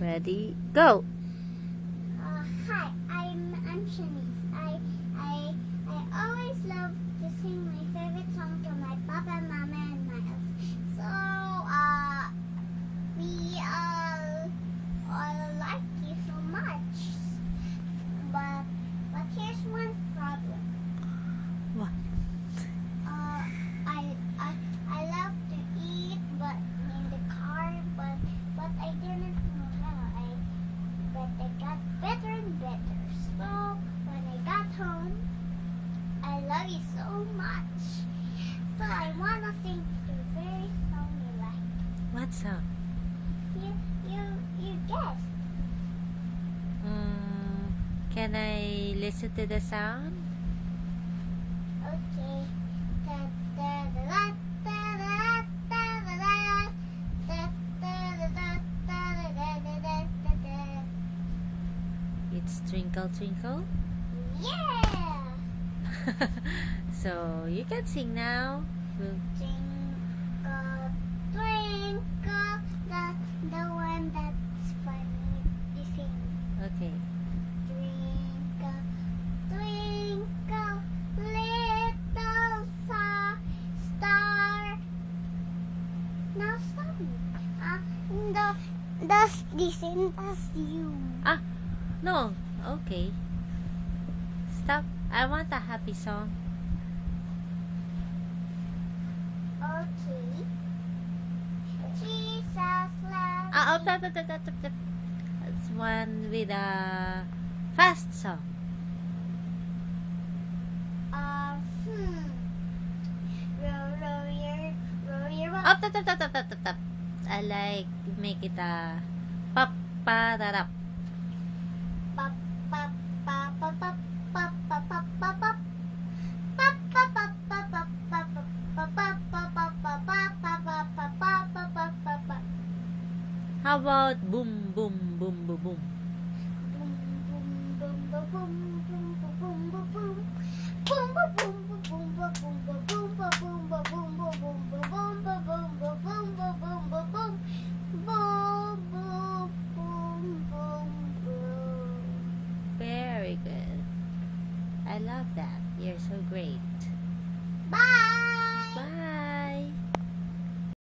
Ready, go! Hi, I'm Shanice. I always love to sing my favorite song to my papa, mama, and Miles. So we all like you so much. But here's one problem. What? I love to eat, but in the car, but I didn't know how. But I got better and better. So when I got home, I love you so much. So I wanna sing the very song you like. What song? You guessed. Can I listen to the sound? Okay. It's Twinkle Twinkle. Yeah. So you can sing now. Twinkle, twinkle, the one that's funny to sing. Okay. Twinkle, twinkle, little star. Now stop me. That's the same as you. No. Okay. Stop. I want a happy song. Okay. Jesus loves That's one with a fast song. Row your boat. Up. I like make it a pop pa da da. Pop, pop, pop, pop, pop, pop, pop, pop, pop, pop. How about boom boom boom boom boom? Boom, boom, boom, boom, boom, boom, boom, boom.